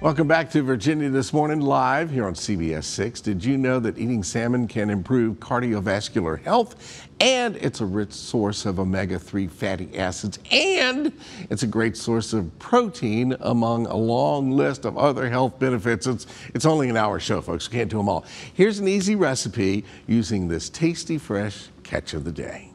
Welcome back to Virginia This Morning, live here on CBS 6. Did you know that eating salmon can improve cardiovascular health? And it's a rich source of omega-3 fatty acids, and it's a great source of protein among a long list of other health benefits. It's only an hour show, folks. We can't do them all. Here's an easy recipe using this tasty, fresh catch of the day.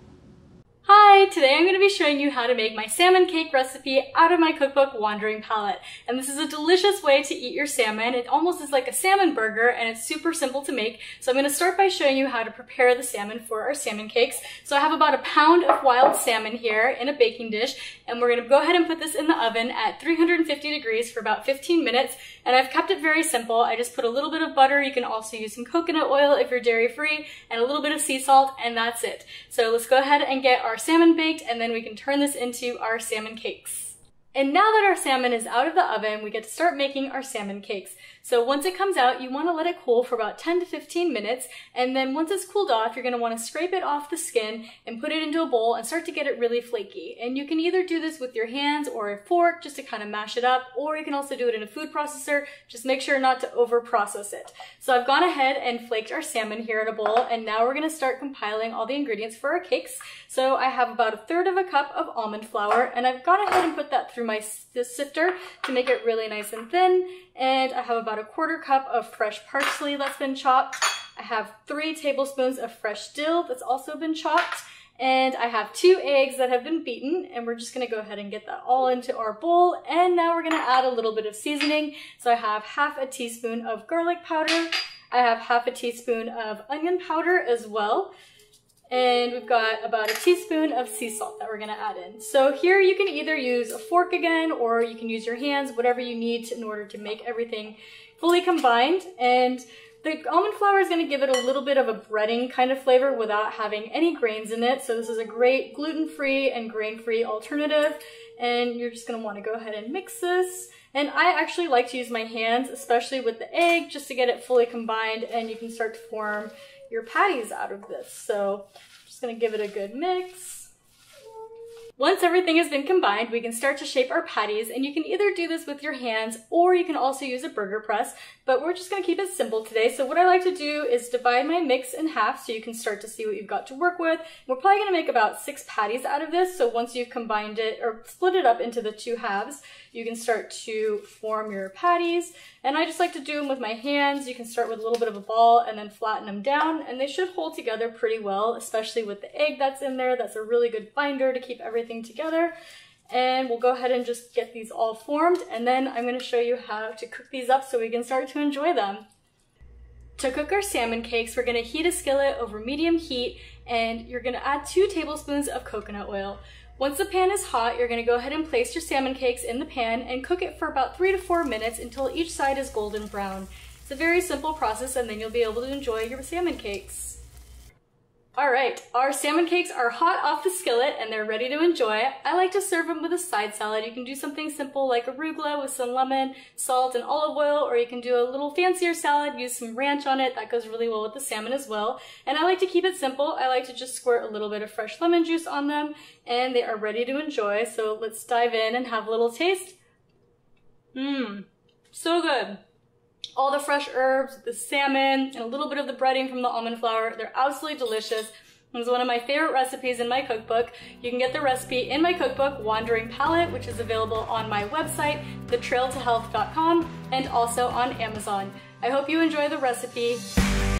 Hi! Today I'm going to be showing you how to make my salmon cake recipe out of my cookbook, Wandering Palate. And this is a delicious way to eat your salmon. It almost is like a salmon burger, and it's super simple to make. So I'm going to start by showing you how to prepare the salmon for our salmon cakes. So I have about a pound of wild salmon here in a baking dish, and we're going to go ahead and put this in the oven at 350 degrees for about 15 minutes. And I've kept it very simple. I just put a little bit of butter. You can also use some coconut oil if you're dairy free, and a little bit of sea salt, and that's it. So let's go ahead and get our salmon baked, and then we can turn this into our salmon cakes. And now that our salmon is out of the oven, we get to start making our salmon cakes. So once it comes out, you want to let it cool for about 10 to 15 minutes, and then once it's cooled off, you're going to want to scrape it off the skin and put it into a bowl and start to get it really flaky. And you can either do this with your hands or a fork just to kind of mash it up, or you can also do it in a food processor. Just make sure not to over process it. So I've gone ahead and flaked our salmon here in a bowl, and now we're going to start compiling all the ingredients for our cakes. So I have about 1/3 cup of almond flour, and I've gone ahead and put that through my sifter to make it really nice and thin. And I have about 1/4 cup of fresh parsley that's been chopped. I have 3 tablespoons of fresh dill that's also been chopped. And I have 2 eggs that have been beaten, and we're just gonna go ahead and get that all into our bowl. And now we're gonna add a little bit of seasoning. So I have 1/2 teaspoon of garlic powder. I have 1/2 teaspoon of onion powder as well. And we've got about 1 teaspoon of sea salt that we're gonna add in. So here you can either use a fork again, or you can use your hands, whatever you need in order to make everything fully combined. And the almond flour is gonna give it a little bit of a breading kind of flavor without having any grains in it. So this is a great gluten-free and grain-free alternative. And you're just gonna wanna go ahead and mix this. And I actually like to use my hands, especially with the egg, just to get it fully combined, and you can start to form your patties out of this. So I'm just gonna give it a good mix. Once everything has been combined, we can start to shape our patties, and you can either do this with your hands or you can also use a burger press, but we're just gonna keep it simple today. So what I like to do is divide my mix in half so you can start to see what you've got to work with. We're probably gonna make about 6 patties out of this. So once you've combined it or split it up into the 2 halves, you can start to form your patties. And I just like to do them with my hands. You can start with a little bit of a ball and then flatten them down, and they should hold together pretty well, especially with the egg that's in there. That's a really good binder to keep everything together. And we'll go ahead and just get these all formed, and then I'm going to show you how to cook these up so we can start to enjoy them. To cook our salmon cakes, we're going to heat a skillet over medium heat, and you're going to add 2 tablespoons of coconut oil. Once the pan is hot, you're going to go ahead and place your salmon cakes in the pan and cook it for about 3 to 4 minutes until each side is golden brown. It's a very simple process, and then you'll be able to enjoy your salmon cakes. Alright, our salmon cakes are hot off the skillet and they're ready to enjoy. I like to serve them with a side salad. You can do something simple like arugula with some lemon, salt, and olive oil, or you can do a little fancier salad, use some ranch on it. That goes really well with the salmon as well. And I like to keep it simple. I like to just squirt a little bit of fresh lemon juice on them, and they are ready to enjoy. So let's dive in and have a little taste. So good. All the fresh herbs, the salmon, and a little bit of the breading from the almond flour. They're absolutely delicious. It's one of my favorite recipes in my cookbook. You can get the recipe in my cookbook, Wandering Palate, which is available on my website, thetrailtohealth.com, and also on Amazon. I hope you enjoy the recipe.